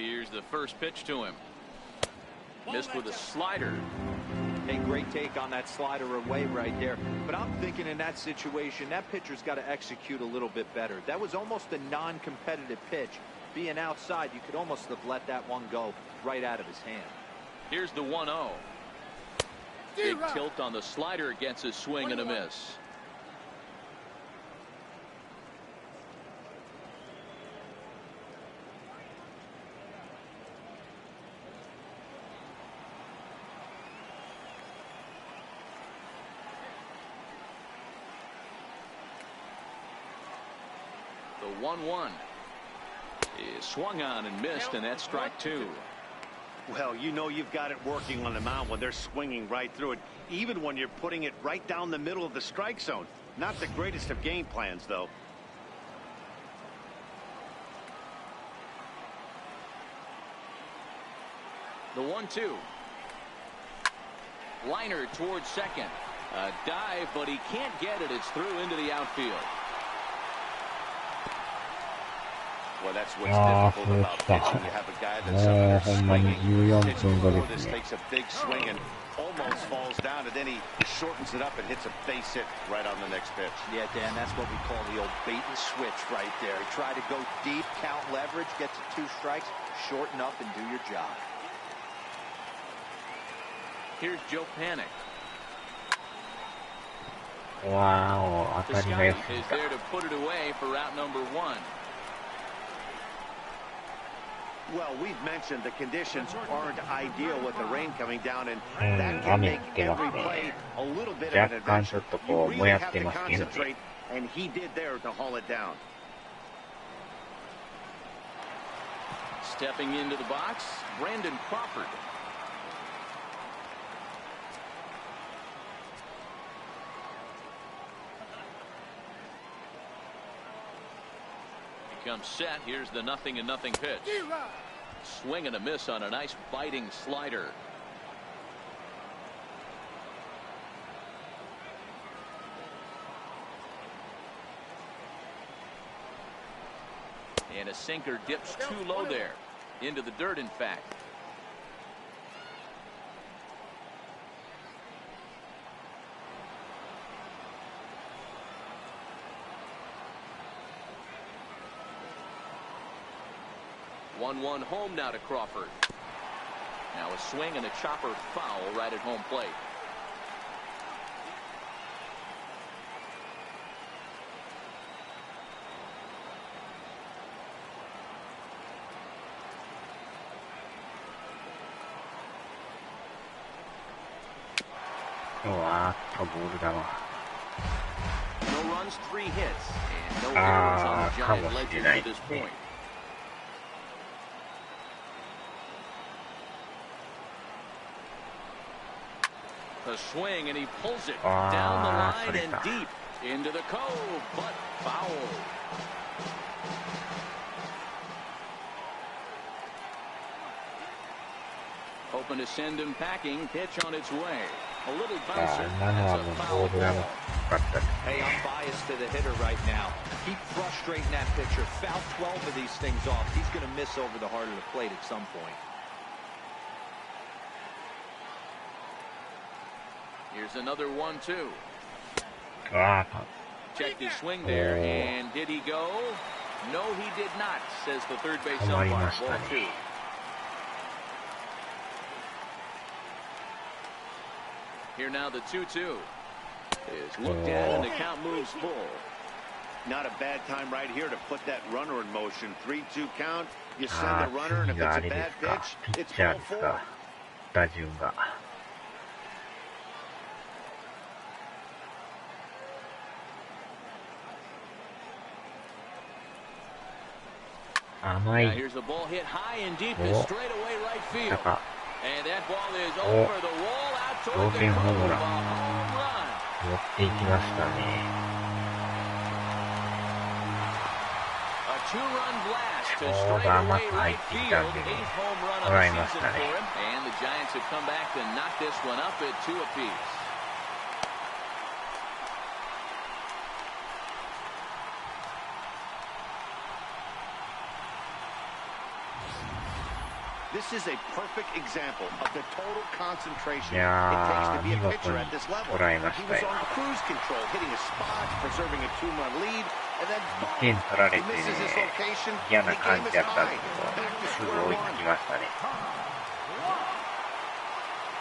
Here's the first pitch to him. Missed with a slider. A great take on that slider away right there. But I'm thinking in that situation, that pitcher's got to execute a little bit better. That was almost a non-competitive pitch. Being outside, you could almost have let that one go right out of his hand. Here's the 1-0. Big tilt on the slider against his swing and a miss. The 1-1 is swung on and missed, and that's strike two. Well, you know you've got it working on the mound when they're swinging right through it, even when you're putting it right down the middle of the strike zone. Not the greatest of game plans, though. The 1-2. Liner towards second. A dive, but he can't get it. It's through into the outfield. Well, that's what's difficult about pitching. You have a guy that's up there swinging, pitch before this takes a big swing and almost falls down, and then he shortens it up and hits a base hit right on the next pitch. Yeah, Dan, that's what we call the old bait and switch right there. Try to go deep, count leverage, get to 2 strikes, shorten up, and do your job. Here's Joe Panic. Wow, The Sky is there to put it away for route number 1. Well, we've mentioned the conditions aren't ideal with the rain coming down, and that can make every play a little bit of an adventure. You really have to concentrate, and he did there to haul it down. Stepping into the box, Brandon Crawford. Comes set. Here's the 0-0 pitch. Swing and a miss on a nice biting slider. And a sinker dips too low there. Into the dirt, in fact. One home now to Crawford. Now a swing and a chopper foul right at home plate. No runs, 3 hits, and no errors on the Giant legend at this point. A swing, and he pulls it down the line and deep into the cove, but foul. Hoping to send him packing. Pitch on its way. A little bouncer. That's a foul ball. Hey, I'm biased to the hitter right now. Keep frustrating that pitcher. Foul 12 of these things off. He's going to miss over the heart of the plate at some point. Here's another 1-2. Check his swing there, and did he go? No, he did not, says the third base umpire. Ball 2. Here now the 2-2 is looked at, and the count moves full. Not a bad time right here to put that runner in motion. 3-2 count. You send the runner, and if it's a bad pitch, it's ball 4. 打順が甘い。Now here's a ball hit high and deep to straightaway right field. And that ball is over the wall out toward the home run. 持っていきましたね。A 2-run blast to straightaway right field. 8th home run of the season for him. And the Giants have come back to knock this one up at 2 apiece. This is a perfect example of the total concentration いや it takes to be ー、a 見 pitcher 事に at this level. 捉えま He した was よ。 on cruise control, hitting his spots, preserving a 2-run lead, and then 1点取られ he て misses his ね、 location. 嫌 The な感 game じ is やったん high. ですけど、 Back to すぐ square 追い one. つきましたね。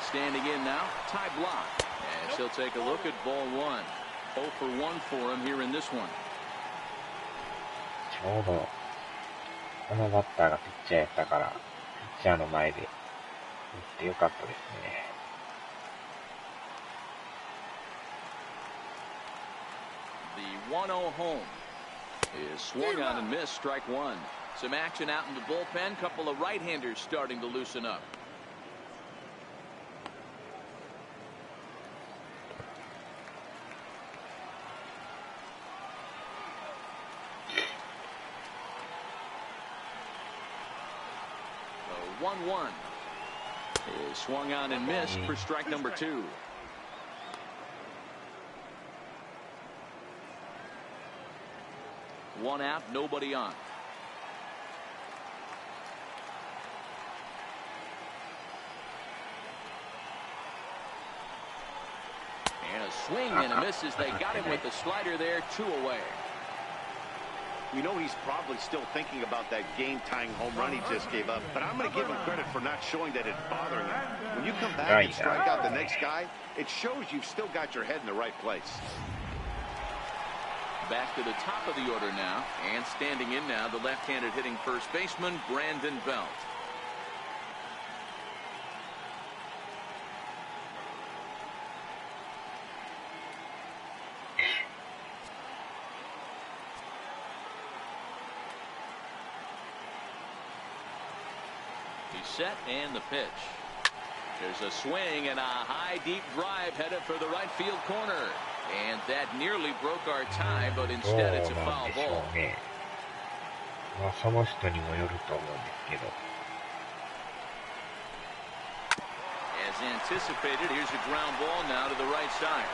Standing in now, Ty Blach. And he'll take a look at ball one. 0 for 1 for him here in this one. ちょうど、このバッターがピッチャーやったから、ピッチャーの前で打ってよかったですね。The 1-0 home is swung on and missed, strike one. Some action out in the bullpen. Couple of right-handers starting to loosen up. The 1-1 is swung on and missed for strike number two. One out, nobody on. And a swing and a miss as they got him with the slider there, 2 away. You know he's probably still thinking about that game-tying home run he just gave up, but I'm going to give him credit for not showing that it's bothering him. When you come back and strike out the next guy, it shows you've still got your head in the right place. Back to the top of the order now, and standing in now, the left-handed hitting first baseman, Brandon Belt. He's set, and the pitch. There's a swing and a high, deep drive headed for the right field corner. And that nearly broke our tie, but instead it's a foul ball. まあ、その人にもよると思うんですけど。As anticipated, here's a ground ball now to the right side.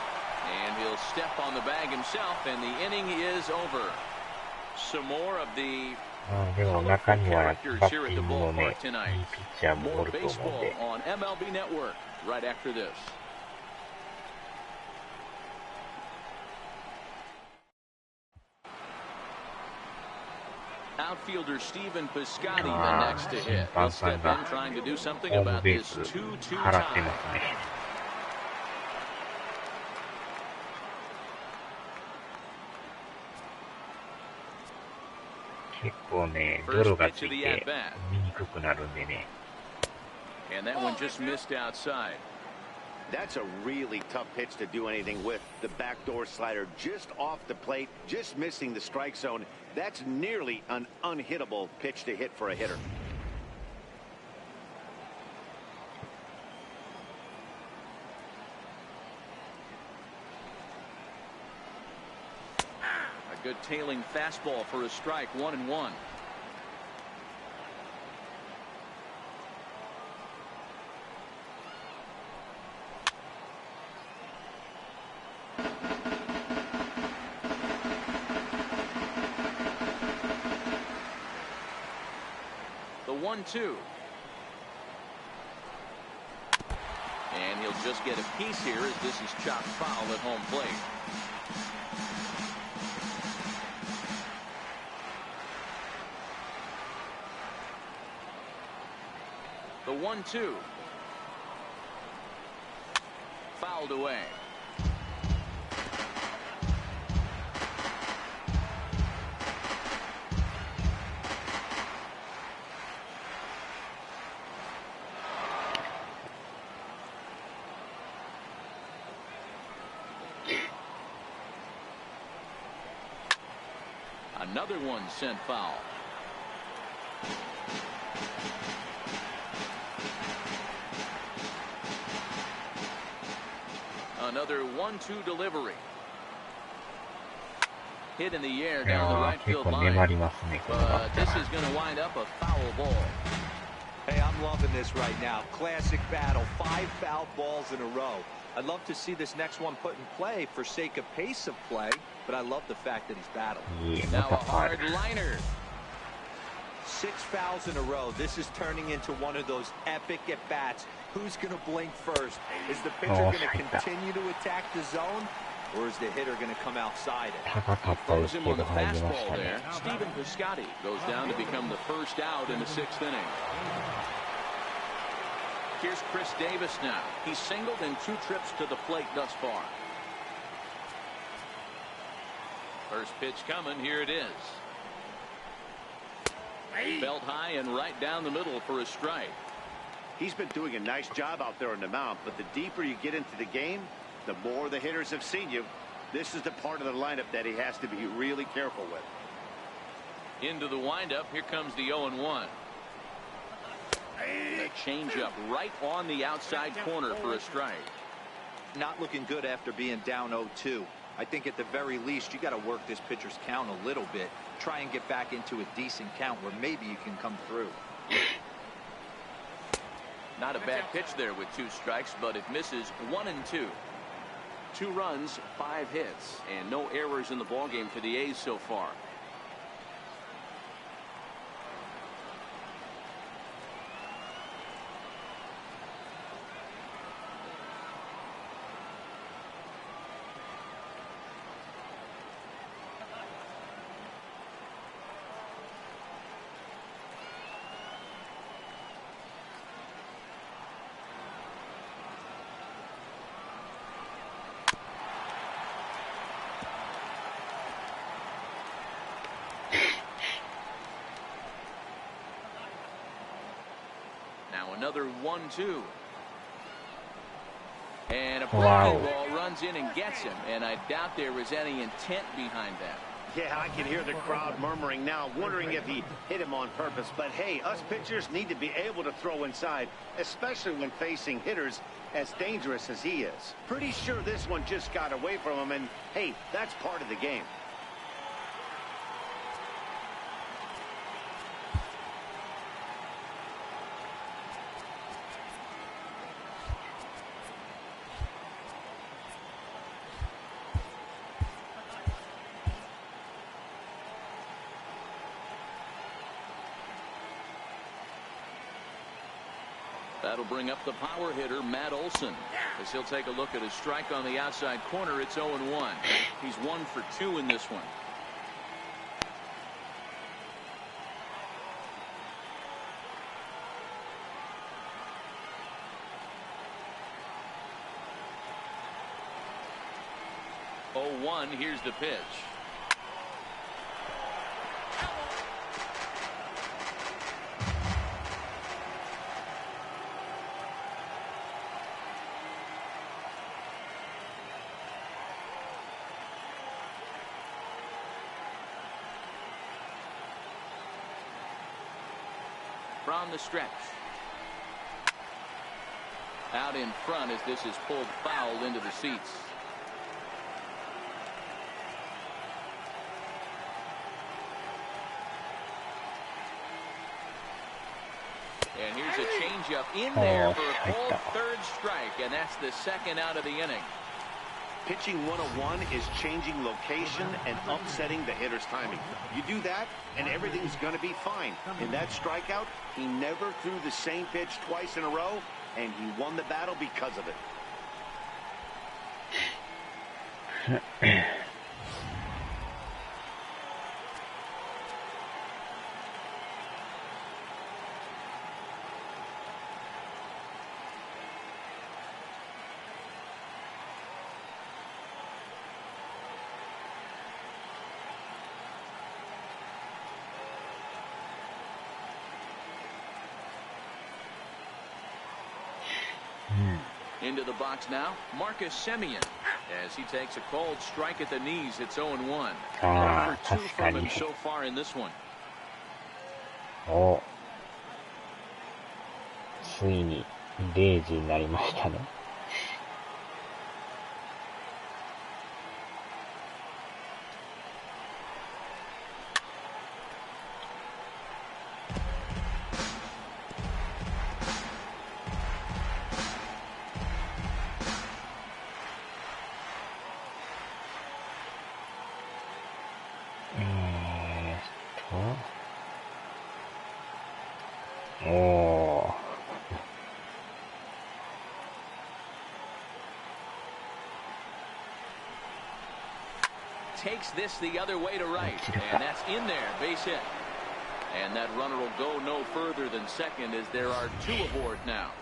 And he'll step on the bag himself, and the inning is over. Some more of the でも中にはバッテ characters ィ here at the ングのね、いい ballpark ピ tonight. ッチャーもお More ると思うん baseball で。 on MLB Network right after this. Outfielder Steven Piscotty the next to hit. He'll step in trying to do something ホーム about ベー this ス 2-2 払って tie. ますね。結構ね、泥がついて見にくくなるんでね。And that one just missed outside. That's a really tough pitch to do anything with. The backdoor slider just off the plate, just missing the strike zone. That's nearly an unhittable pitch to hit for a hitter. A good tailing fastball for a strike, 1-1. The 1-2. And he'll just get a piece here as this is chopped foul at home plate. The 1-2. Fouled away. Another one sent foul. Another 1-2 delivery. Hit in the air down the right field line. But this is going to wind up a foul ball. Hey, I'm loving this right now. Classic battle. 5 foul balls in a row. I'd love to see this next one put in play for sake of pace of play, but I love the fact that he's battling. Now a hard liner. 6 fouls in a row. This is turning into one of those epic at-bats. Who's going to blink first? Is the pitcher going to continue to attack the zone, or is the hitter going to come outside it? 高かったですけど入りましたね。 Stephen Piscotty goes down to become the first out in the 6th inning. Here's Chris Davis now. He's singled in 2 trips to the plate thus far. First pitch coming. Here it is. Belt high and right down the middle for a strike. He's been doing a nice job out there on the mound, but the deeper you get into the game, the more the hitters have seen you. This is the part of the lineup that he has to be really careful with. Into the windup. Here comes the 0-1. A changeup right on the outside corner for a strike. Not looking good after being down 0-2. I think at the very least you got to work this pitcher's count a little bit. Try and get back into a decent count where maybe you can come through. Not a bad pitch there with 2 strikes, but it misses 1-2. 2 runs, 5 hits, and no errors in the ballgame for the A's so far. Now another 1-2. And a breaking ball runs in and gets him, and I doubt there was any intent behind that. Yeah, I can hear the crowd murmuring now, wondering if he hit him on purpose. But hey, us pitchers need to be able to throw inside, especially when facing hitters as dangerous as he is. Pretty sure this one just got away from him, and hey, that's part of the game. That'll bring up the power hitter, Matt Olson, as he'll take a look at his strike on the outside corner. It's 0-1. He's 1 for 2 in this one. Here's the pitch. From the stretch. Out in front as this is pulled foul into the seats. And here's a changeup in there for a full 3rd strike, and that's the 2nd out of the inning. Pitching 101 is changing location and upsetting the hitter's timing. You do that, and everything's going to be fine. In that strikeout, he never threw the same pitch twice in a row, and he won the battle because of it. Into the box now, Marcus Semien, as he takes a called strike at the knees. It's 0-1. 1 for 2 from him so far in this one. ついに0時になりましたね。takes this the other way to right, and that's in there, base hit. And that runner will go no further than second as there are 2 aboard now.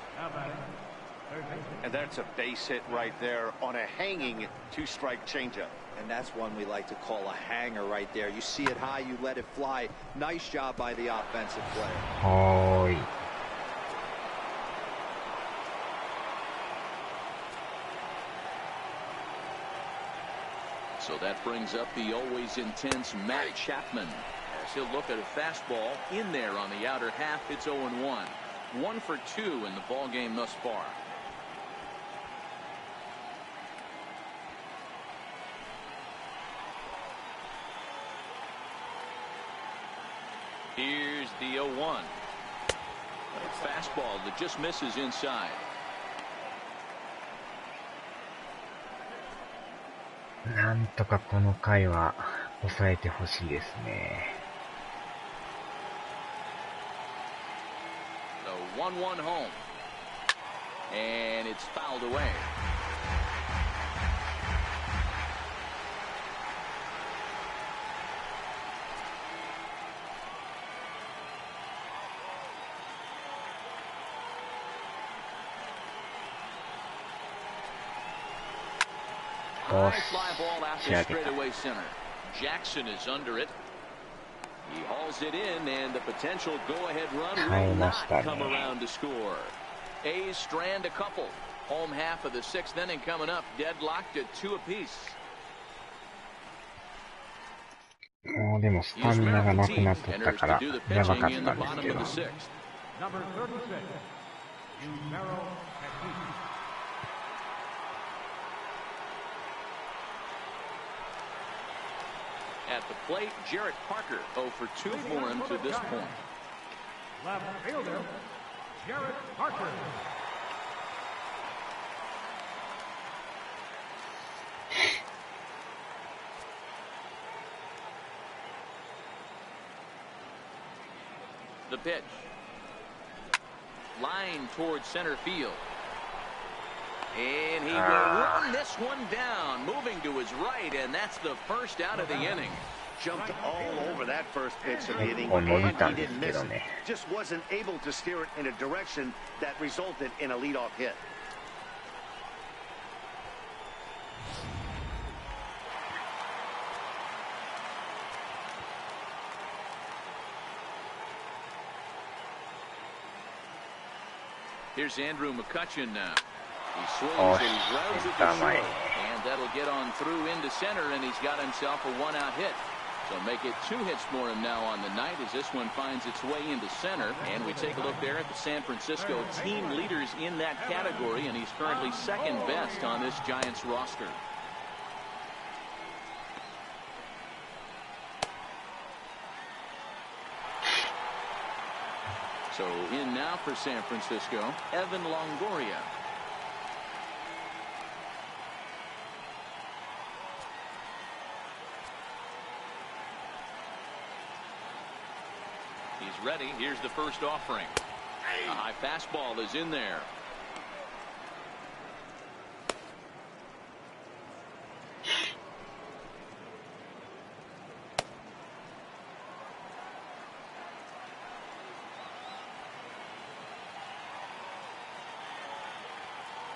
And that's a base hit right there on a hanging 2-strike changeup. And that's one we like to call a hanger right there. You see it high, you let it fly. Nice job by the offensive player. So that brings up the always intense Matt Chapman. As he'll look at a fastball in there on the outer half. It's 0-1. 1 for 2 in the ball game thus far. Here's the 0-1. A fastball that just misses inside. なんとかこの回は抑えてほしいですね。The 1-1 home. And it's fouled away. High fly ball out to straightaway center. Jackson is under it. He hauls it in, and the potential go-ahead run will not come around to score. A's strand a couple. Home half of the 6th inning coming up, deadlocked at 2 apiece. もうでもスタミナがなくなっとったからやばかったんですけど。At the plate, Jarrett Parker 0 for 2 for him to this point. Left fielder, Jarrett Parker. The pitch. Line towards center field. And he will run this one down, moving to his right, and that's the first out of the inning. Jumped all over that first pitch of the inning, and he didn't miss it. Just wasn't able to steer it in a direction that resulted in a leadoff hit. Here's Andrew McCutchen now. He swings and he grounds it to short, and that'll get on through into center, and he's got himself a 1-out hit. So make it 2 hits for him now on the night as this one finds its way into center. And we take a look there at the San Francisco team leaders in that category, and he's currently 2nd best on this Giants roster. So in now for San Francisco, Evan Longoria. He's ready. Here's the first offering. A high fastball is in there.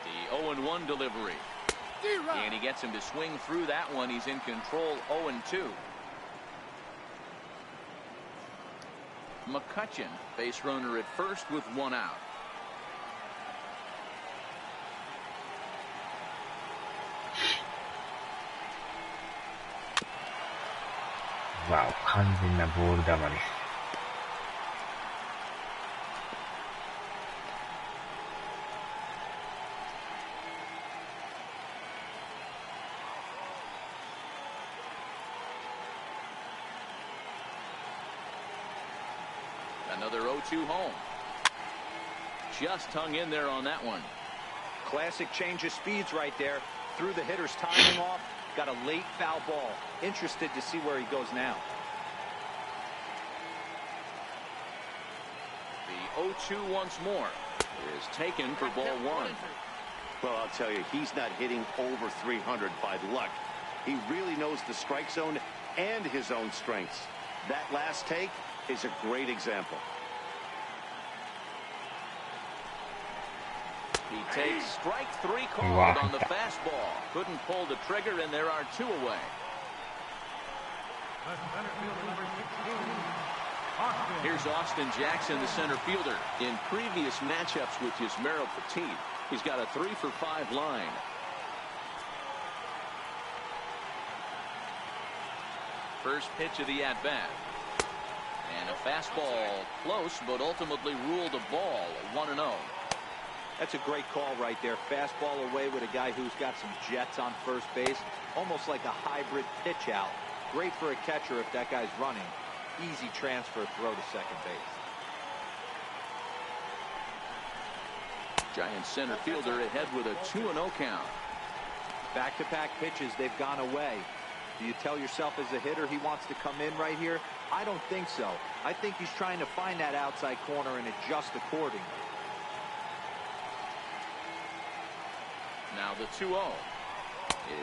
The 0-1 delivery. And he gets him to swing through that one. He's in control 0-2. McCutchen, base runner at first with 1 out. Wow, 完全なボール球です。Another 0-2 home. Just hung in there on that one. Classic change of speeds right there. Threw the hitter's timing off. Got a late foul ball. Interested to see where he goes now. The 0-2 once more is taken for ball 1. Well, I'll tell you, he's not hitting over 300 by luck. He really knows the strike zone and his own strengths. That last take is a great example. He takes strike 3 called on the fastball. Couldn't pull the trigger, and there are 2 away. Here's Austin Jackson, the center fielder. In previous matchups with Yusmeiro Petit, he's got a 3-for-5 line. First pitch of the at-bat. And a fastball close, but ultimately ruled a ball, 1-0. That's a great call right there. Fastball away with a guy who's got some jets on first base. Almost like a hybrid pitch out. Great for a catcher if that guy's running. Easy transfer throw to second base. Giants center fielder ahead with a 2-0 count. Back-to-back pitches, they've gone away. Do you tell yourself as a hitter he wants to come in right here? I don't think so. I think he's trying to find that outside corner and adjust accordingly. Now the 2-0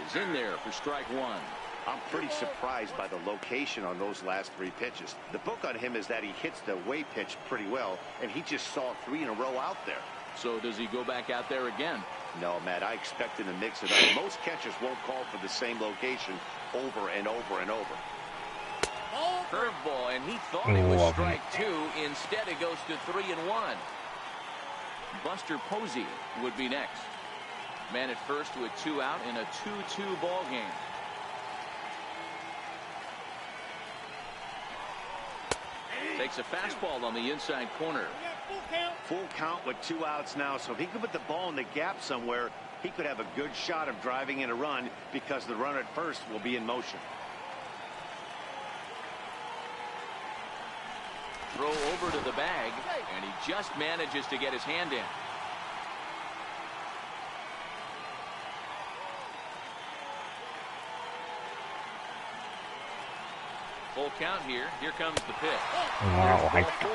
is in there for strike 1. I'm pretty surprised by the location on those last 3 pitches. The book on him is that he hits the away pitch pretty well, and he just saw 3 in a row out there. So does he go back out there again? No, Matt, I expect him to mix it up. Most catchers won't call for the same location over and over and over. Curveball, and he thought it was strike 2. Instead, it goes to 3-1. Buster Posey would be next. Man at first with 2 out in a 2-2 ball game. Takes a fastball on the inside corner. Full count with 2 outs now, so if he could put the ball in the gap somewhere, he could have a good shot of driving in a run because the runner at first will be in motion. Throw over to the bag, and he just manages to get his hand in. Full count here. Here comes the pitch. Wow, Ball 4.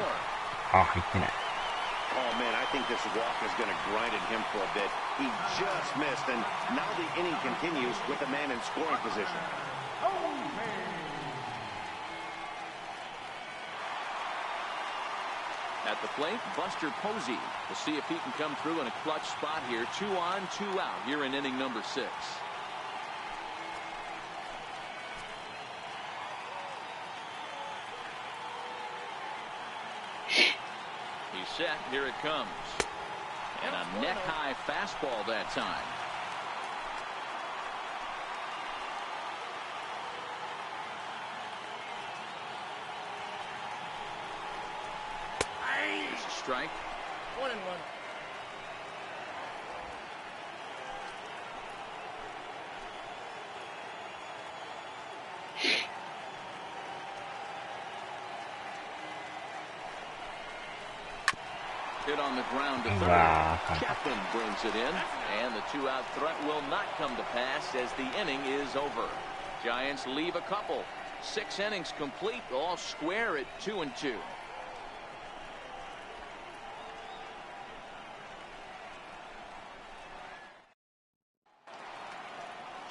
Oh, man, I think this walk is going to grind at him for a bit. He just missed, and now the inning continues with a man in scoring position. At the plate, Buster Posey. We'll see if he can come through in a clutch spot here. 2 on, 2 out here in inning number 6. He's set. Here it comes. And a neck-high fastball that time. There's a strike. 1-1. Hit on the ground to third. Chapman brings it in, and the 2-out threat will not come to pass as the inning is over. Giants leave a couple. 6 innings complete, all square at 2-2.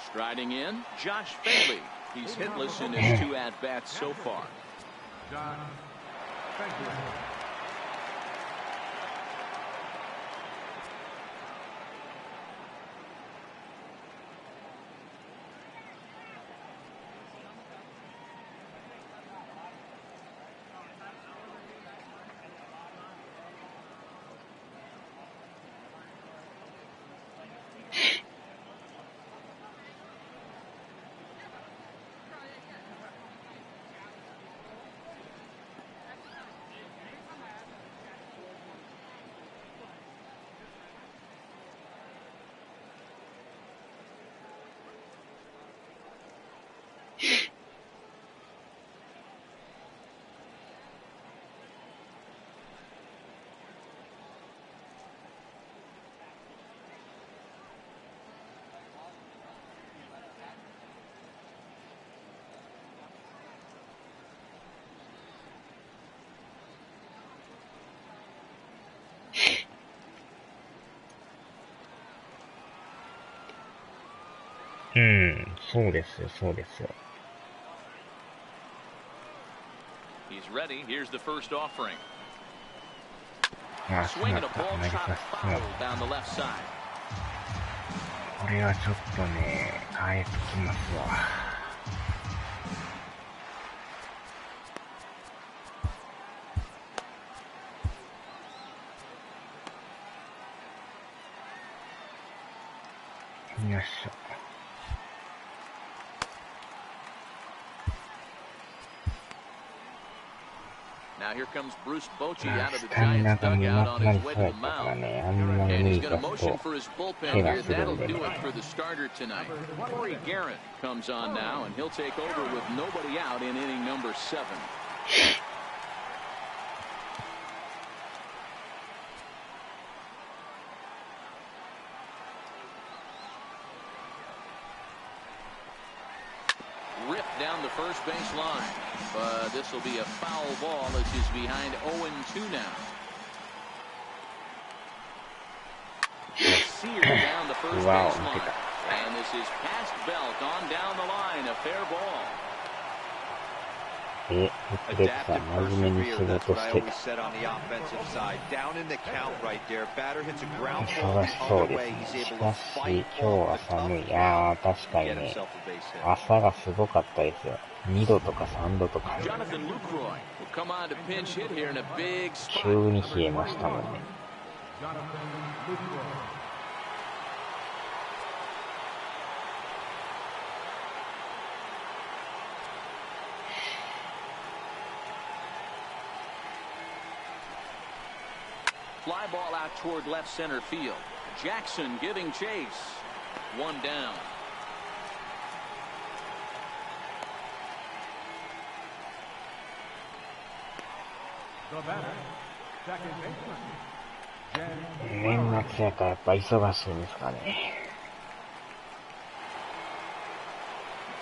Striding in, Josh Bailey. He's hitless in his 2 at-bats so far. John, thank you. そうですよ、そうですよ。He's ready. Here's the first offering. あ、しま Swinging っ a た。 ball 投げ shot させてしまっ foul down the left side. た。これはちょっとね、変えときますわ。よいしょ。Now here comes Bruce Bochy まあ out of ス the タミナ Giants が見 dugout な on くな his り way そう to や the ったから mound. ね、あんまり And 無 he's 理 going 出 to す motion と for his bullpen 怪我 here. するん That'll で do ね。 it for the starter tonight. Corey Garrett comes on now, and he'll take over with nobody out in inning number 7. Ripped down the first base line, but this will be a foul ball as he's behind 0-2 now. Seared down the first Wow. base line, and this is past belt on down the line, a fair ball. リプレッサー Adaptive 真面目に persevere. 仕 That's 事 what し I て always た。 said on the offensive side. Down in the count right there. Batter hits a ground 忙 ball し the そう other で way. す He's ね。し able か to し、 fight 今日は off the 寒 tough い。いやー、確か and に get ね、 himself a base hit. 朝がすごかったですよ。2度とか3度とか。 Jonathan Lucroy will come on to pinch hit here in a big 急 spot. に冷えましたもんね。Jonathan Lucroy. Fly ball out toward left center field. Jackson giving chase. One down. The batter, second baseman. 年末やからやっぱ忙しいんですかね。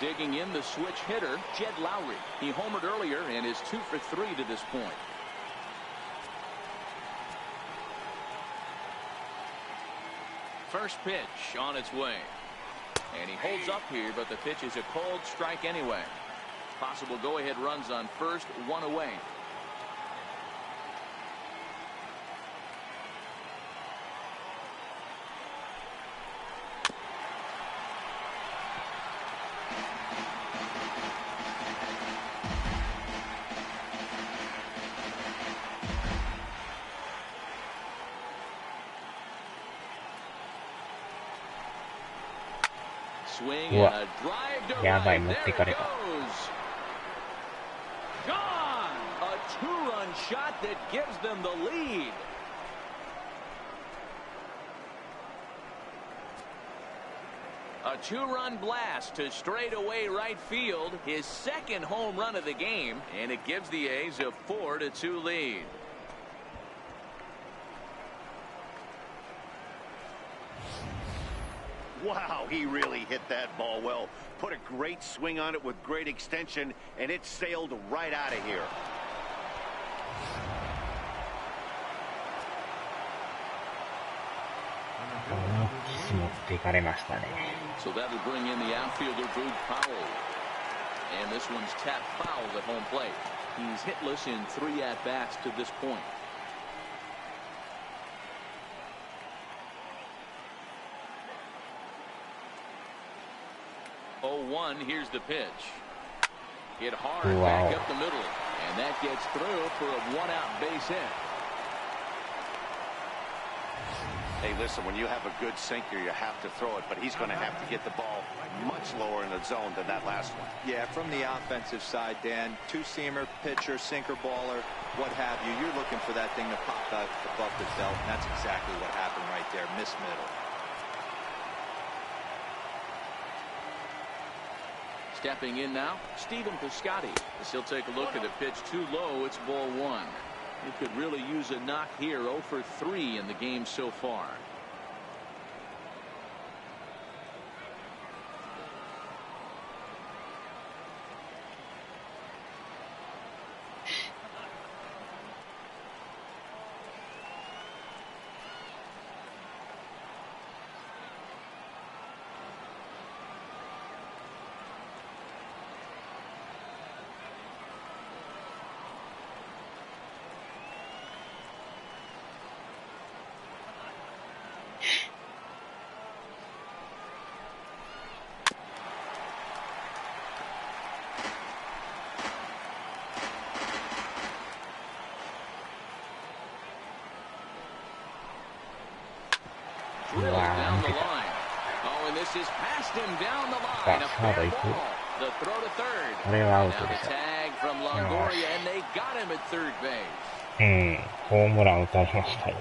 Digging in the switch hitter, Jed Lowry. He homered earlier and is 2 for 3 to this point. First pitch on its way. And he holds up here, but the pitch is a cold strike anyway. Possible go-ahead runs on first, one away. Swing and a drive to Yeah, right. but There it goes. Gone. A two-run shot that gives them the lead. A two-run blast to straightaway right field. His second home run of the game, and it gives the A's a 4-2 lead. Wow, he really hit that ball well. Put a great swing on it with great extension, and it sailed right out of here. So that'll bring in the outfielder, Boog Powell. And this one's tapped foul at home plate. He's hitless in 3 at-bats to this point. Here's the pitch. Hit hard back up the middle. And that gets through for a 1-out base hit. Hey, listen, when you have a good sinker, you have to throw it, but he's going to have to get the ball much lower in the zone than that last one. Yeah, from the offensive side, Dan, two-seamer, pitcher, sinker baller, what have you. You're looking for that thing to pop out above the belt, and that's exactly what happened right there. Miss middle. Stepping in now, Stephen Piscotty. As he'll take a look at a pitch too low. It's ball 1. He could really use a knock here. 0 for 3 in the game so far. drilled down the line. Oh, and this is past him down the line. A fair ball. The throw to third. Now the tag from Longoria, and they got him at third base. ホームラン打たれましたよ。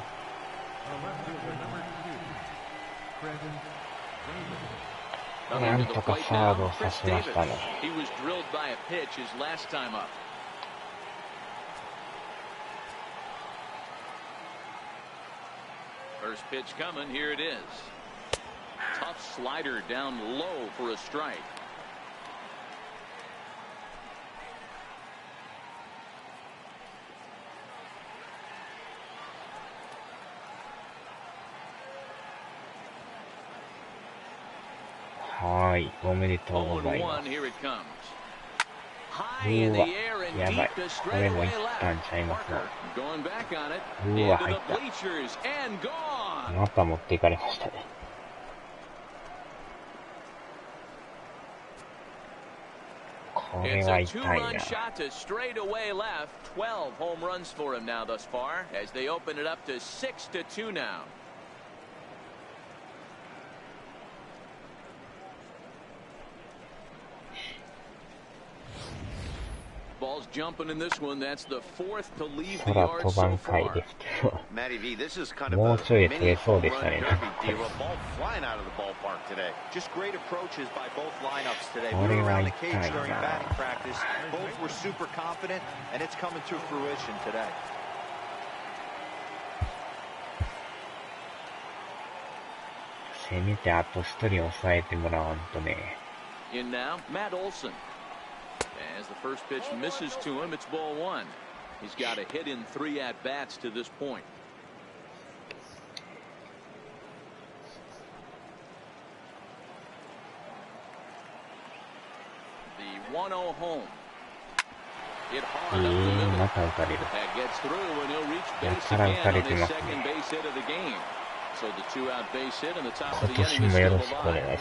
なんとかサードを刺しましたね。He was drilled by a pitch his last time up. First pitch coming, here it is. Tough slider down low for a strike. Hi, おめでとうございます。Here it comes. うわ、やばい。これもいったんちゃいますな。うわ、入った。また持っていかれましたね。これは痛いな。12 home runs for him now thus far as they open it up to 6-2 now. Ball's jumping in this one. That's the fourth to leave the yard so far. Matty V, this is kind of a mini home run derby deal. A ball flying out of the ballpark today. Just great approaches by both lineups today. We were around the cage during batting practice. Both were super confident, and it's coming to fruition today. せめてあと一人抑えてもらわんとね。In now, Matt Olson. As the first pitch misses to him, it's ball one. He's got a hit in 3 at-bats to this point. The 1-0 home. Hit hard up the middle. That gets through, and he'll reach base again on his second base hit of the game. So the 2-out base hit and the top of the inning is still alive.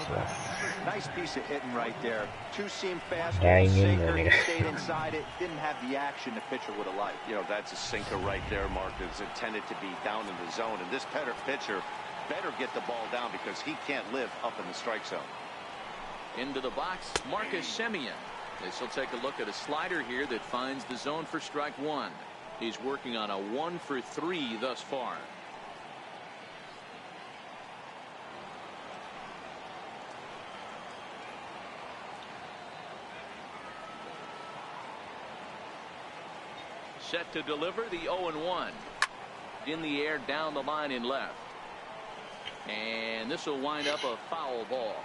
Nice piece of hitting right there. Two-seam fastball, sinker, stayed inside it, didn't have the action the pitcher would have liked. You know, that's a sinker right there, Mark. It's intended to be down in the zone, and this pitcher better get the ball down because he can't live up in the strike zone. Into the box, Marcus Semien. This will take a look at a slider here that finds the zone for strike one. He's working on a 1-for-3 thus far. Set to deliver the 0-1. In the air, down the line in left. And this will wind up a foul ball.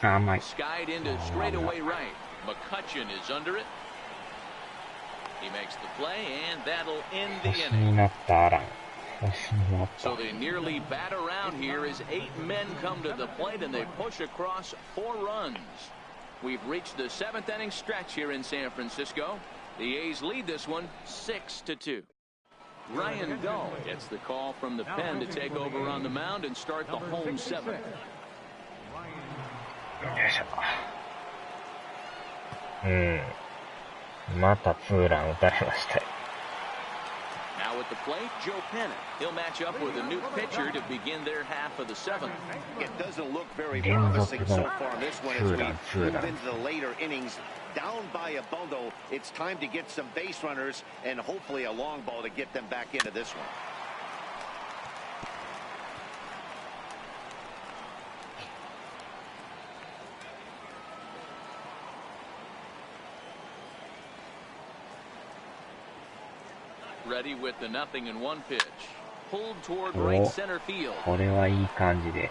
Skied into straightaway right. McCutcheon is under it. He makes the play, and that'll end the inning. So they nearly bat around here as 8 men come to the plate, and they push across 4 runs. We've reached the 7th inning stretch here in San Francisco. The A's lead this one 6-2. Ryan Dull gets the call from the pen to take over on the mound and start the home 7th. Now at the plate, Joe Pennant. He'll match up with a new pitcher to begin their half of the 7th. It doesn't look very promising so far in this one as we move into the later innings. Down by a bundle, it's time to get some base runners and hopefully a long ball to get them back into this one. Ready with the 0-1 pitch. Pulled toward right center field. これはいい感じで。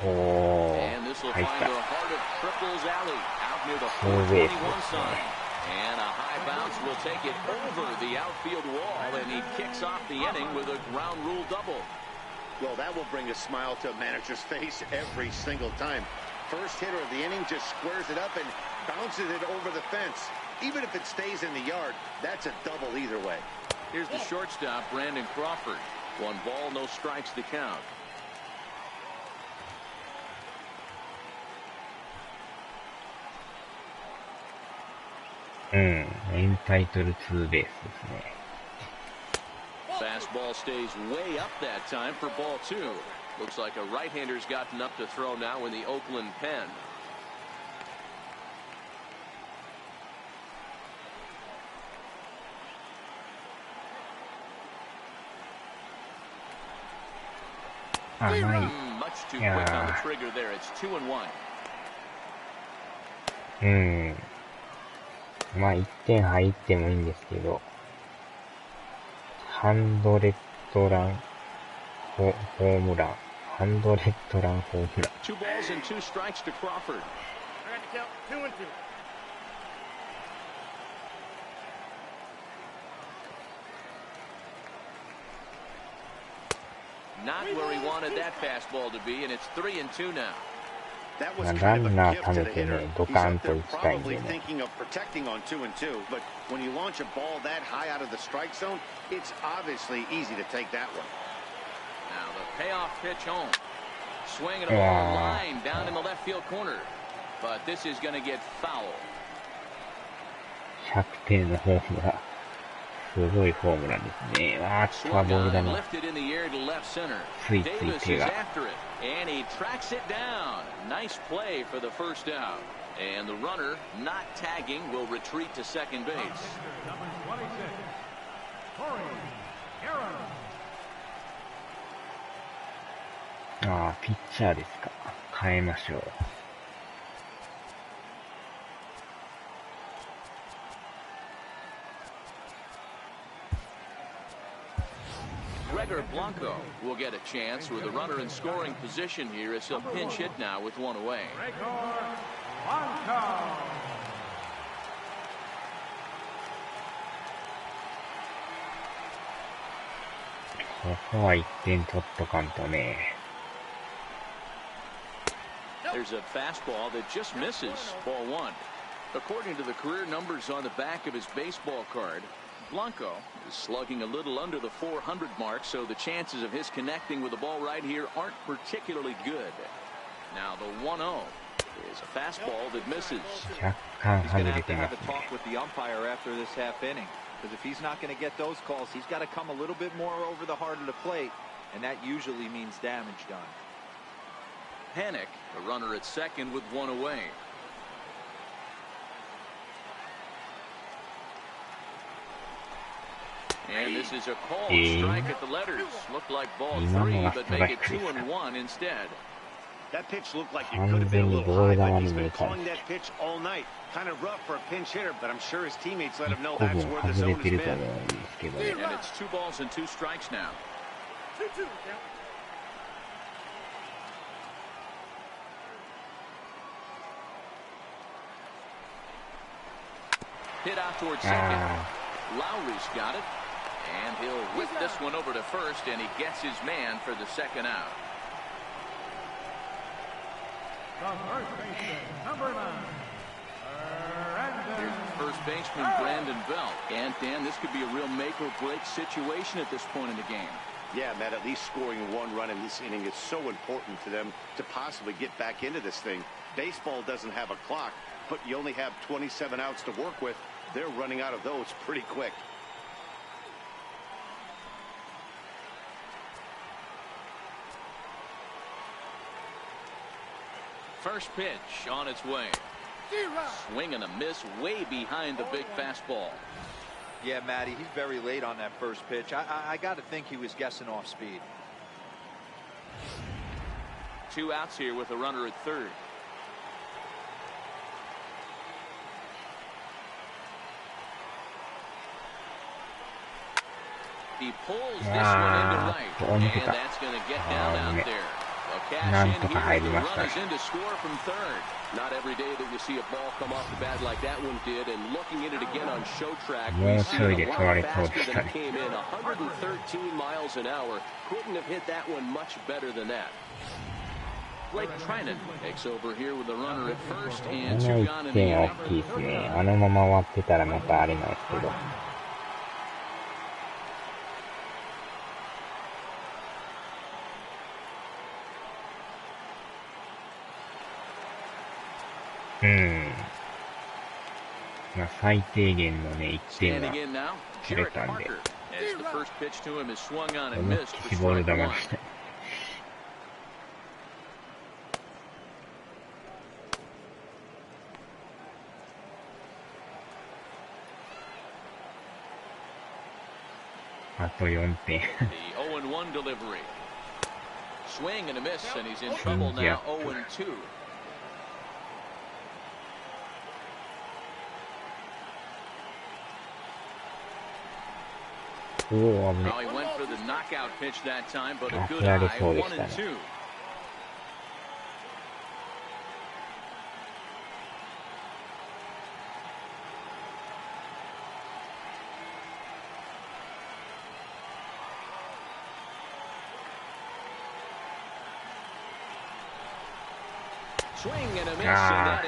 And this will find the heart of Triples Alley out near the 421 sign. And a high bounce will take it over the outfield wall, and he kicks off the inning with a ground rule double. Well, that will bring a smile to a manager's face every single time. First hitter of the inning just squares it up and bounces it over the fence. Even if it stays in the yard, that's a double either way. Here's the shortstop, Brandon Crawford. 1 ball, no strikes to count. うん、エンタイトルツーベースですね。Fastball stays way up that time for ball two. Looks like a right-hander's gotten up to throw now in the Oakland pen. 甘い。 Much too quick on the trigger there. It's 2-1. うん。まあ1点入ってもいいんですけど、ハンドレッドランホームラン。ハンドレッドランホームラン。Two balls and two strikes to Crawford. Not where he wanted that fastball to be, and it's 3-2 now. That was kind of a gift to the hitter. He's up there probably thinking of protecting on 2-2, but when you launch a ball that high out of the strike zone, it's obviously easy to take that one. Now the payoff pitch home. Swinging a ball line down in the left field corner. But this is going to get foul. 100点のホームラン。すごいホームランですね。あー、ボールだな。ついつい手が。And he tracks it down. Nice play for the first out. And the runner, not tagging, will retreat to second base. Number 26, Corey Aaron. ああ、ピッチャーですか。変えましょう。Blanco will get a chance with a runner in scoring position here as he'll pinch hit now with one away. Blanco. ここは1点取っとかんとね。There's a fastball that just misses ball one. According to the career numbers on the back of his baseball card, Blanco is slugging a little under the 400 mark, so the chances of his connecting with the ball right here aren't particularly good. Now the 1-0 is a fastball that misses. He's going to have a talk with the umpire after this half inning, because if he's not going to get those calls, he's got to come a little bit more over the heart of the plate, and that usually means damage done. Panic, a runner at second with one away. And this is a called strike at the letters. Looked like ball three, but make it 2-1 instead. That pitch looked like it could have been a little high, but he's been calling that pitch all night. Kind of rough for a pinch hitter, but I'm sure his teammates let him know that's where the zone has been. And it's 2 balls and 2 strikes now. 2-2. Hit out towards second. Lowry's got it. And he'll whip this one over to first, and he gets his man for the second out. The first baseman, number 9. Here's first baseman Brandon Belt. And Dan, this could be a real make or break situation at this point in the game. Yeah, Matt, at least scoring 1 run in this inning is so important to them to possibly get back into this thing. Baseball doesn't have a clock, but you only have 27 outs to work with. They're running out of those pretty quick. First pitch on its way. Swing and a miss way behind the big fastball. Yeah, Matty, he's very late on that first pitch. I got to think he was guessing off speed. 2 outs here with a runner at third. He pulls this one into right, and that's going to get down out there. A cash in here, the run is in to score from third. Not every day that you see a ball come off the bat like that one did, and looking at it again on show track, we see it a lot faster than it came in. 113 miles an hour. Couldn't have hit that one much better than that. Blake Trinan takes over here with the runner at first and 2 gone in the inning. 大きいですね。あのまま終わってたらまたあれなんですけど。まあ、最低限のね、1点は取れたんで、思いっきりボール球でした。あと4点。おお、危ね。振られそうでしたね。ああ、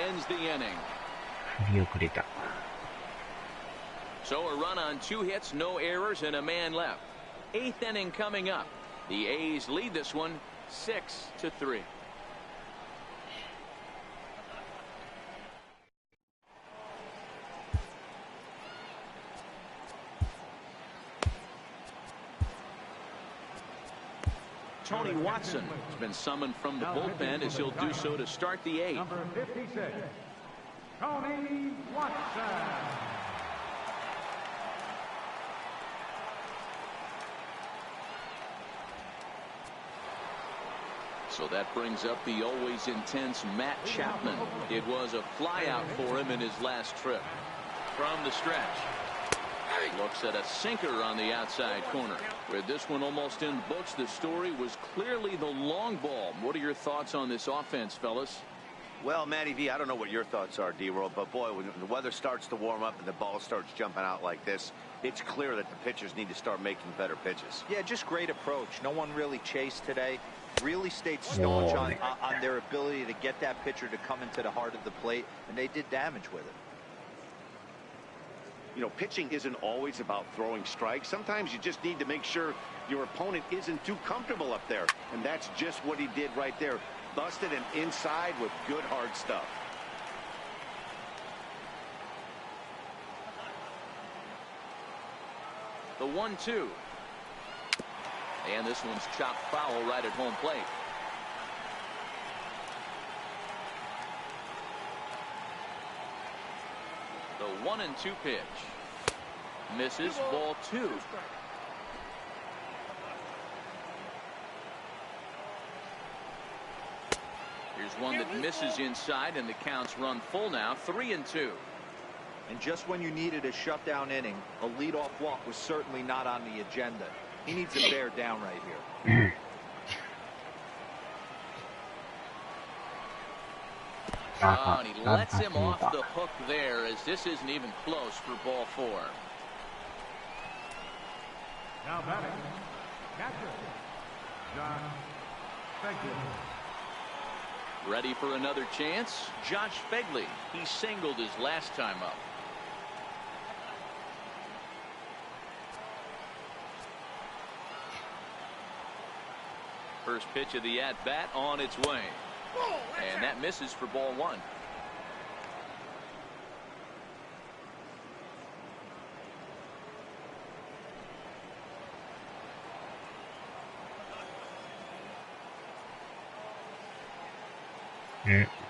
振り遅れた。So a run on 2 hits, no errors, and a man left. 8th inning coming up. The A's lead this one 6-3. Tony Watson has been summoned from the bullpen as he'll do so to start the 8th. Number 56, Tony Watson. So that brings up the always intense Matt Chapman. It was a flyout for him in his last trip. From the stretch. Looks at a sinker on the outside corner. With this one almost in the books, the story was clearly the long ball. What are your thoughts on this offense, fellas? Well, Matty V, I don't know what your thoughts are, D-Roll, but boy, when the weather starts to warm up and the ball starts jumping out like this, it's clear that the pitchers need to start making better pitches. Yeah, just great approach. No one really chased today. Really stayed staunch on their ability to get that pitcher to come into the heart of the plate, and they did damage with it. You know, pitching isn't always about throwing strikes. Sometimes you just need to make sure your opponent isn't too comfortable up there, and that's just what he did right there. Busted him inside with good hard stuff. The 1-2. And this one's chopped foul right at home plate. The 1-2 pitch. Misses, ball 2. Here's one that misses inside, and the count's run full now, 3-2. And just when you needed a shutdown inning, a leadoff walk was certainly not on the agenda. He needs to bear down right here. Oh, and he lets him off the hook there, as this isn't even close for ball 4. Now batting, catcher, Josh Begley. Ready for another chance? Josh Begley. He singled his last time up. First pitch of the at-bat on its way. And that misses for ball 1.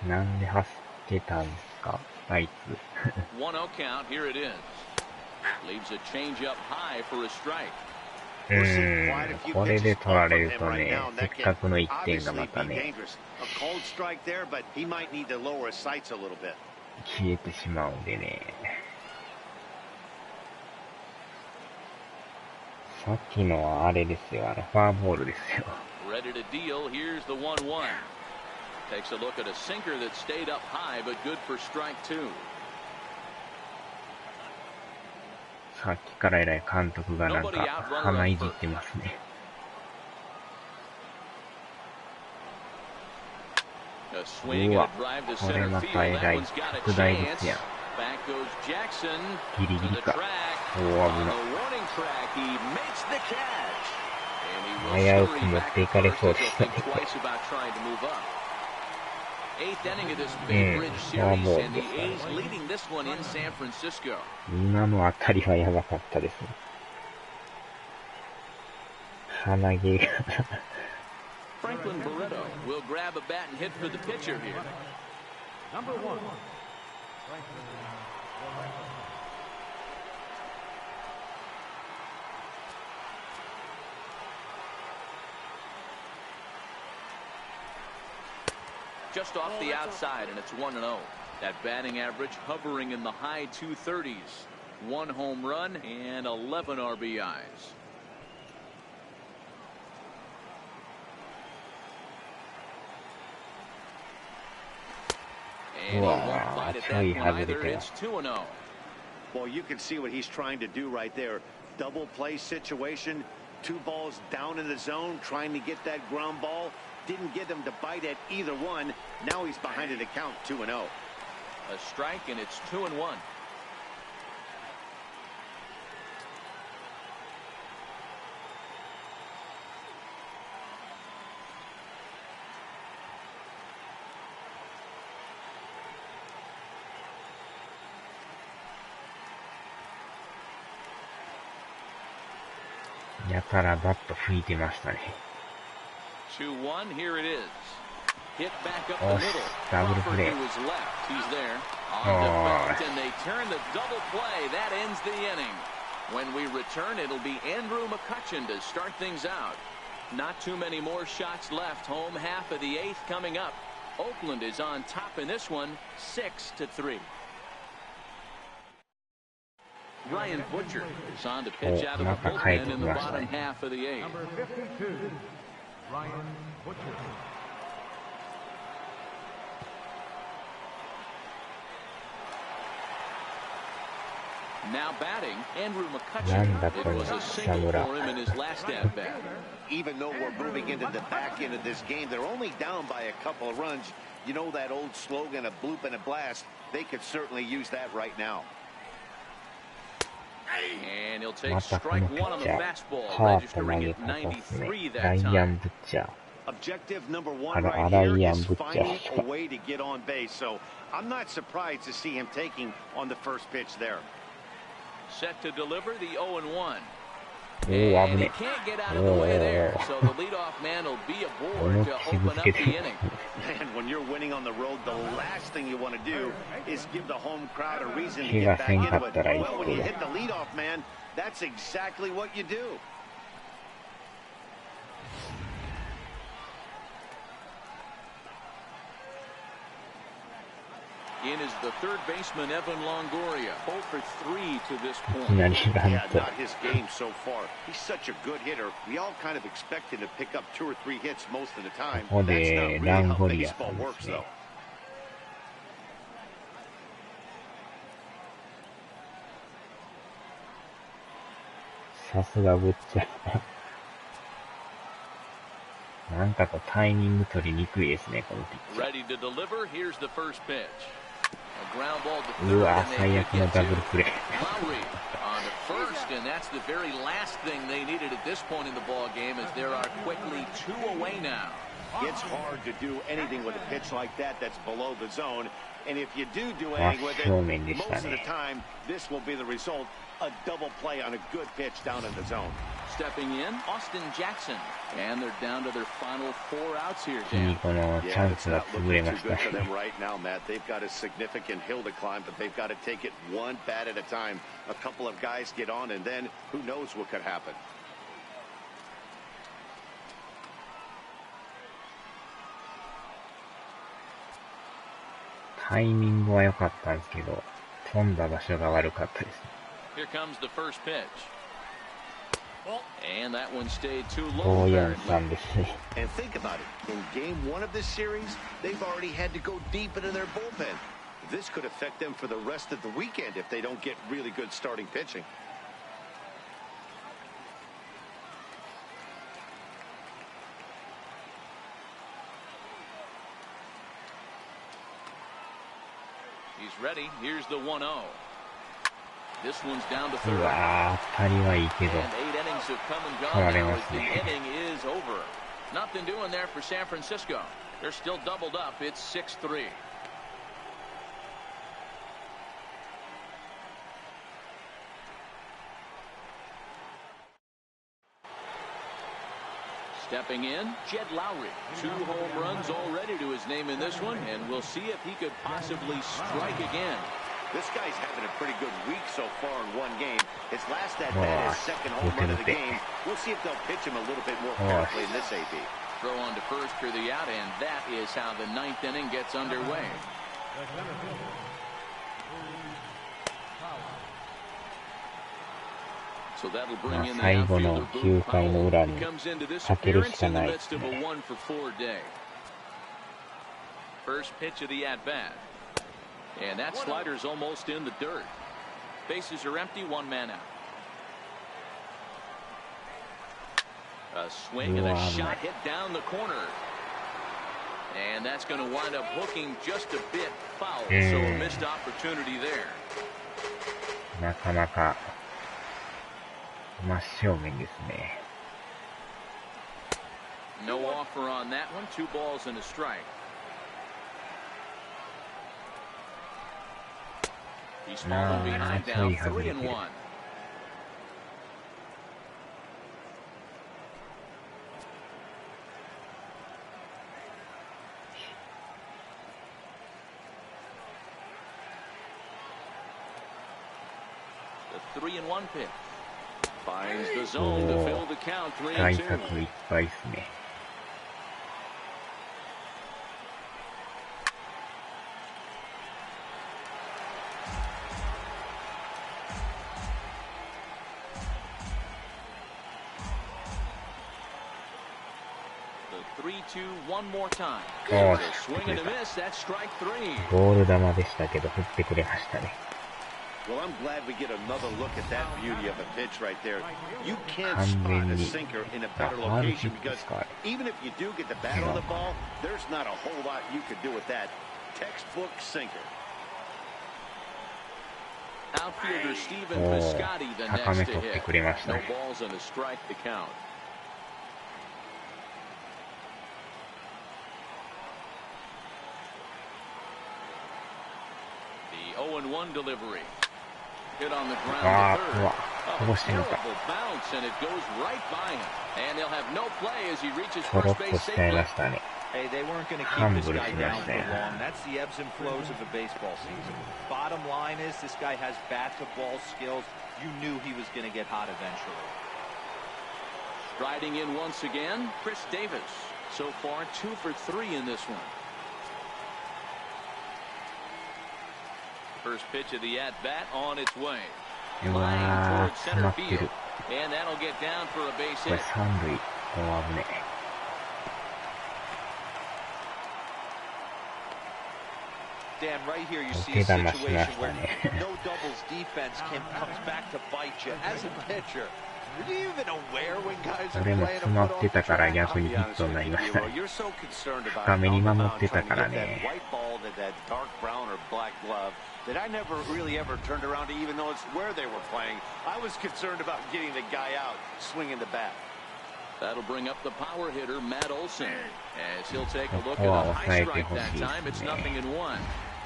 なんで走ってたんですか、あいつ。1-0 count. Here it is. Leaves a changeup high for a strike. これで取られるとね、せっかくの1点がまたね、消えてしまうんでね。さっきのはあれですよ、フォアボールですよ。Ready to deal. Here's the 1-1. Takes a look at a sinker that stayed up high, but good for strike 2. さっきから偉い監督がなんか鼻いじってますね。うわ、これまた偉い拡大ですやん。ギリギリか。おお、危ない。危うく持っていかれそうでしたね。Eighth inning of this Bay Bridge series, and the A's leading this one in San Francisco. 今の当たりはやばかったですね。鼻毛が。Franklin Barreto will grab a bat and hit for the pitcher here. Number 1. Just off the outside, and it's 1-0. That batting average hovering in the high 230s. 1 home run and 11 RBIs. And he won't bite at that one either. It's 2-0. Well, you can see what he's trying to do right there. Double play situation. 2 balls down in the zone, trying to get that ground ball. Didn't get him to bite at either one. Now he's behind an account 2-0. A strike, and it's 2-1. Yeah, やたらバット吹いてましたね。2-1, here it is. Hit back up the middle. Double play. To his left. He's there. On the belt, and they turn the double play. That ends the inning. When we return, it'll be Andrew McCutcheon to start things out. Not too many more shots left. Home half of the 8th coming up. Oakland is on top in this one, 6-3. Ryan Butcher is on to pitch out of the bullpen in the bottom half of the 8th. Number 52, Ryan Butcher. Now batting, Andrew McCutcheon. It was a single for him in his last at-bat. Even though we're moving into the back end of this game, they're only down by a couple of runs. You know that old slogan, a bloop and a blast? They could certainly use that right now. And he'll take strike 1 on the fastball, registering at 93 that time. Objective number 1 right here is finding a way to get on base. So I'm not surprised to see him taking on the first pitch there. Set to deliver the 0-1. Oh, and he can't get out of the way there, so the leadoff man will be aboard to open up the inning. And when you're winning on the road, the last thing you want to do is give the home crowd a reason to get back into it. Well, when you hit the leadoff man, that's exactly what you do. In is the third baseman, Evan Longoria. 0 for 3 to this point. Yeah, not his game so far. He's such a good hitter. We all kind of expect him to pick up 2 or 3 hits most of the time. That's not really how baseball works, though. Ready to deliver. Here's the first pitch. A ground ball to third, うわ、 and 最 they 悪の get ダブル to プレー。 Lowry on to first, and that's the very last thing they needed at this point in the ball game, as there are quickly 2 away now. It's hard to do anything with a pitch like that that's below the zone, and if you do anything with it, most of the time this will be the result. A double play on a good pitch down in the zone. Stepping in, Austin Jackson, and they're down to their final 4 outs here, Dan. Yeah, it's not looking too good for them right now, Matt. They've got a significant hill to climb, but they've got to take it 1 bat at a time. A couple of guys get on, and then who knows what could happen. Timing は良かったんですけど、飛んだ場所が悪かったですね。Here comes the first pitch. And that one stayed too low. 5-4-3 ですね。 And think about it. In game 1 of this series, they've already had to go deep into their bullpen. This could affect them for the rest of the weekend if they don't get really good starting pitching. He's ready. Here's the 1-0. This one's down to う third. わー、当たりはいいけど、 And 8 innings have come and 取ら gone れ now ま as す the ね。 inning is over. Nothing doing there for San Francisco. They're still doubled up. It's 6-3. Stepping in, Jed Lowry. 2 home runs already to his name in this one, and we'll see if he could possibly strike again. This guy's having a pretty good week so far in one game. His last at-bat is second home run of the game. We'll see if they'll pitch him a little bit more carefully in this AB. Throw on to first for the out, and that is how the 9th inning gets underway. So that'll bring in the outfielder Boone Powell. He comes into this appearance in the midst of a 1-for-4 day. First pitch of the at-bat. And that slider's almost in the dirt. Bases are empty, 1 man out. A swing and a shot hit down the corner. And that's going to wind up hooking just a bit foul. So a missed opportunity there. なかなか真正面ですね。No offer on that one. 2 balls and a strike. He's fallen behind, down 3-1. The 3-1 pitch finds the zone to fill the count. 3-2. 対策いっぱいですね。One more time. おー、 Swing and a miss. That's strike 3. ボール球でしたけど振ってくれましたね。Well, I'm glad we get another look at that beauty of a pitch right there. You can't spot a sinker in a better location because even if you do get the bat on the ball, there's not a whole lot you could do with that. Textbook sinker. Outfielder Steven Piscotty the next to hit. No balls and a strike to count. The 0-1 delivery. Hit on the ground to third. A terrible bounce, and it goes right by him. And they'll have no play as he reaches first base safely. Hey, they weren't going to keep this guy down for long. That's the ebbs and flows of a baseball season. Bottom line is this guy has bat-to-ball skills. You knew he was going to get hot eventually. Striding in once again, Chris Davis. So far, 2 for 3 in this one. First pitch of the at-bat on its way. Flying towards center field. And that'll get down for a base hit. Dan, right here you see a situation where no doubles defense comes back to bite you. As a pitcher, are you even aware when guys are playing a foot off the track? You're so concerned about trying to get that white ball to that dark brown or black glove that I never really ever turned around to even notice where they were playing. I was concerned about getting the guy out swinging the bat. That'll bring up the power hitter, Matt Olson, as he'll take a look at a high strike that time. It's 0-1.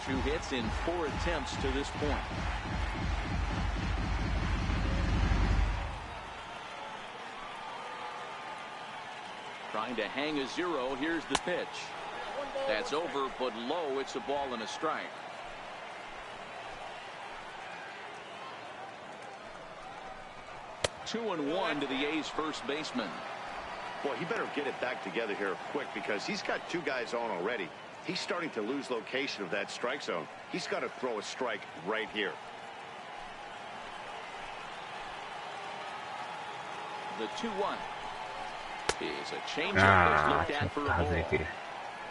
2 hits in 4 attempts to this point. Trying to hang a 0. Here's the pitch. That's over, but low. It's a ball and a strike. Two and 1 to the A's first baseman. Boy, he better get it back together here quick because he's got 2 guys on already. He's starting to lose location of that strike zone. He's got to throw a strike right here. The 2-1 is a changeup that's looked at for a ball.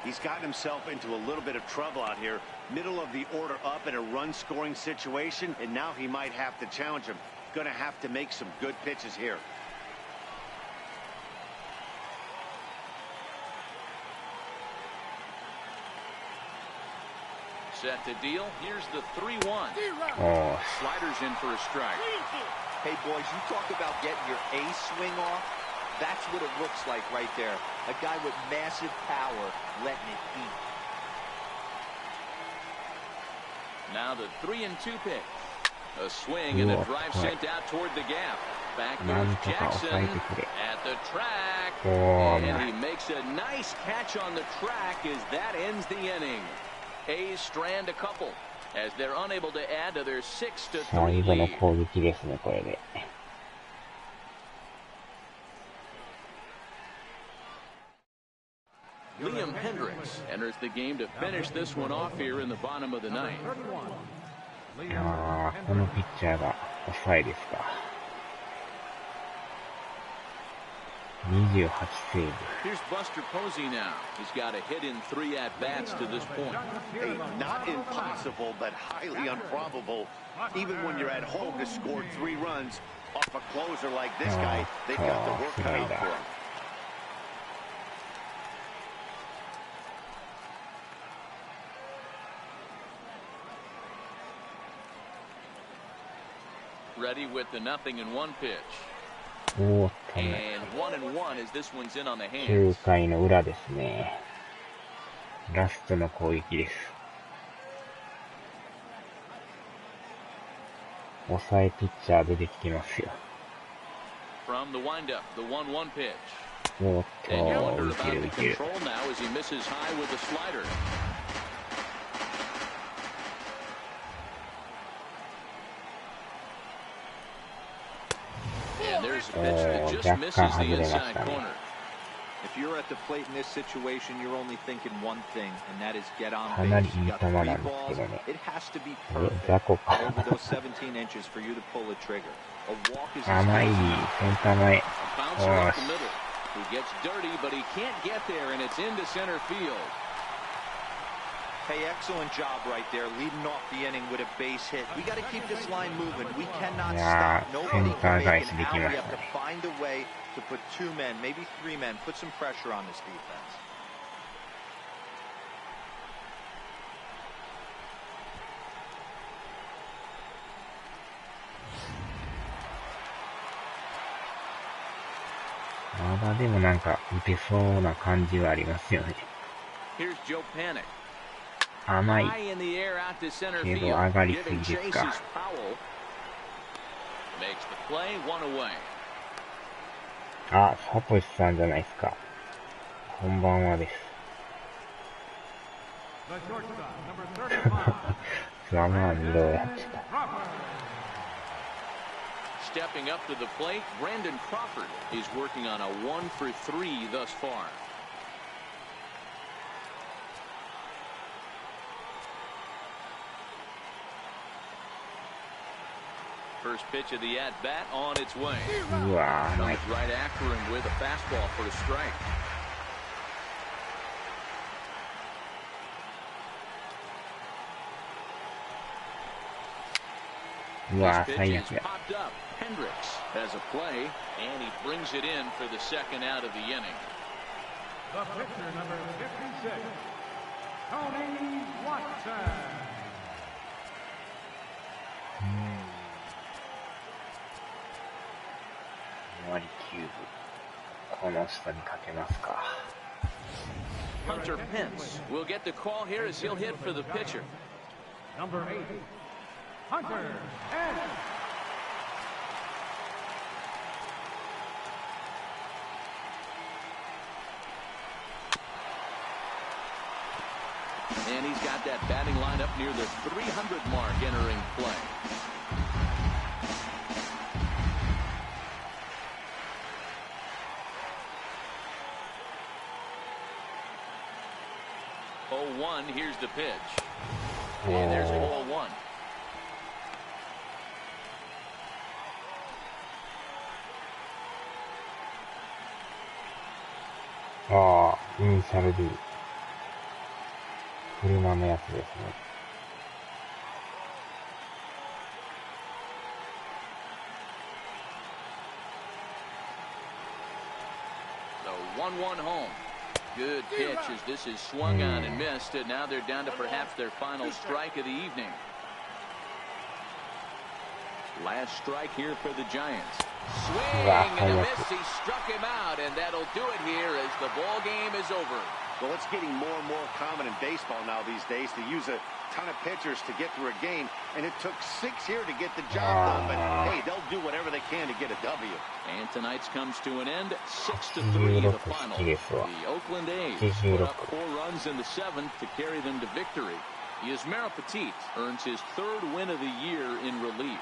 He's gotten himself into a little bit of trouble out here. Middle of the order up in a run-scoring situation, and now he might have to challenge him. Going to have to make some good pitches here. Set to deal. Here's the 3-1. Sliders in for a strike. Hey, boys, you talk about getting your A swing off. That's what it looks like right there. A guy with massive power letting it eat. Now the 3-2 pitch. A swing and a drive sent out toward the gap. Back goes Jackson at the track. And he makes a nice catch on the track as that ends the inning. A's strand a couple as they're unable to add to their 6-3 最後の lead. 攻撃ですね、これで。Liam Hendricks enters the game to finish this one off here in the bottom of the ninth. ああ、このピッチャーが抑えですか。28セーブ。 Here's Buster Posey now. He's got a hit in 3 at-bats to this point. Hey, not impossible, but highly improbable. Even when you're at home to score 3 runs off a closer like this guy, they've got the work cut out for him. Ready with the 0-1 pitch. おーっと And ね。 1-1 as this one's in on the 9 hands. 回の裏ですね。ラストの攻撃です。抑えピッチャー出てきてますよ。 From the windup, the 1-1 pitch. おーっ And you と、 wonder いけ about る the いける。 control now as he misses high with the slider. And there's a pitch that just misses the inside corner. If you're at the plate in this situation, you're only thinking one thing, and that is get on かなり base. い You い got 球 3 なんですけ balls. どね。 It has to be 雑 perfect 魚か。 over those 17 inches for you to pull a trigger. A walk is 甘い、センター前。 A bouncer よ up し the。middle. He gets dirty, but he can't get there, and it's into center field. Hey, excellent job right there, leading off the inning with a base hit. We got to keep this line moving. We cannot Yeah, stop. Nobody center can guys make an out. We making have to it. find a way to put 2 men, maybe 3 men, put some pressure on this defense.まだでもなんか打てそうな感じはありますよね。 Here's Joe Panic. 甘い High in the air out to center け field. ど上がりすぎ Giving です chase か。 is Powell. Makes the play, 1 away. あ、サトシさんじゃないですか。こんばんはです。 The shortstop, number 35. ざまあ見ろやってた。 Stepping up to the plate, Brandon Crawford is working on a 1-for-3 thus far. First pitch of the at-bat on its way. うわー、甘い。 Comes right after him with a fastball for a strike. うわ This ー、 pitch 最 is 悪や。 popped up. Hendricks has a play, and he brings it in for the second out of the inning. The pitcher, number 56, Tony Watson. 2割9分。この人にかけますか。 Hunter Pence will get the call here as he'll hit for the pitcher. Number 8, Hunter Pence. And he's got that batting lineup near the 300 mark entering play. Oh, 1, here's the pitch. And there's ball 1.ああ、イニシャル D。車のやつですね。The 1-1 home. Good pitch as this is swung on and missed, and now they're down to perhaps their final strike of the evening. Last strike here for the Giants. Swing and a miss. He struck him out, and that'll do it here as the ball game is over. Well, it's getting more and more common in baseball now these days to use a ton of pitchers to get through a game, and it took 6 here to get the job done. But hey, they'll do whatever they can to get a W. And tonight's comes to an end, 6-3 the final. The Oakland A's put up 4 runs in the 7th to carry them to victory. Yasmero Petit earns his 3rd win of the year in relief.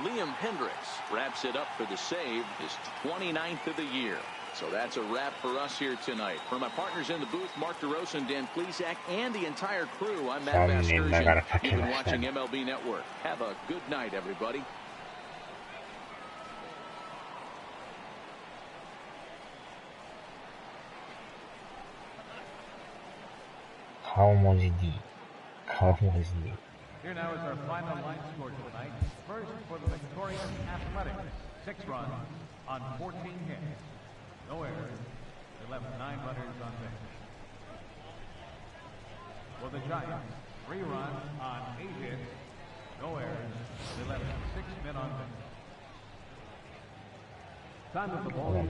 Liam Hendricks wraps it up for the save, his 29th of the year. So that's a wrap for us here tonight. For my partners in the booth, Mark DeRosa, Dan Plesac, and the entire crew, I'm Matt Vasgersian. You've been watching MLB Network. Have a good night, everybody. 顔文字 D。顔文字 D。 Here now is our final line score tonight. First for the victorious Athletics, 6 runs on 14 hits. No errors. They left 9 runners on base. For the Giants, 3 runs on 8 hits. No errors. They left 6 men on base.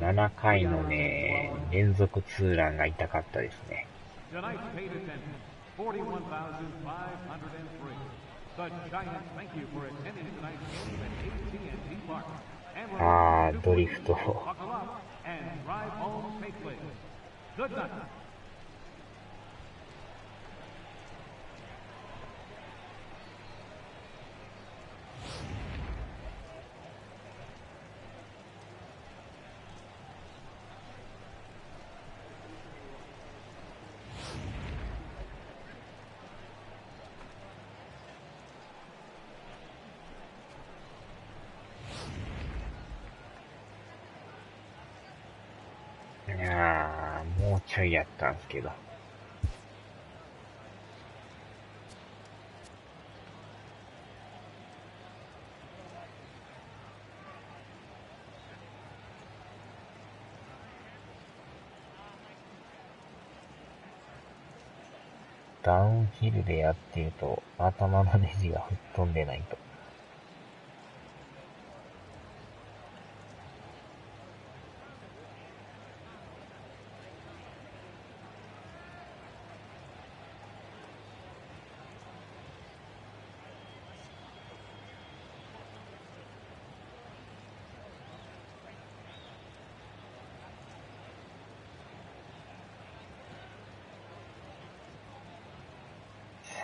7回のね、連続ツーランが痛かったですね。Tonight's paid attendance, 41,503. The Giants thank you for attending tonight's game at AT&T Park. And we're ドリフト。 buckle up and drive home safely. Good night. もうちょいやったんですけど。ダウンヒルでやってると頭のネジが吹っ飛んでないと。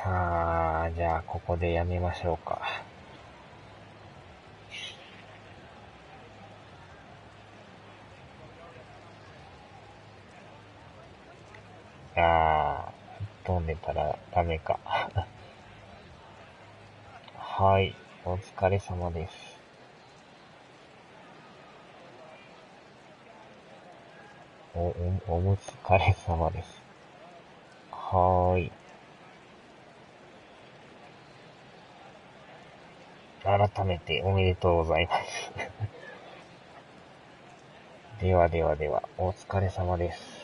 さあ、じゃあここでやめましょうか。飛んでたらダメか。はい、お疲れ様です。お疲れ様です。はーい。改めておめでとうございます。では、お疲れ様です。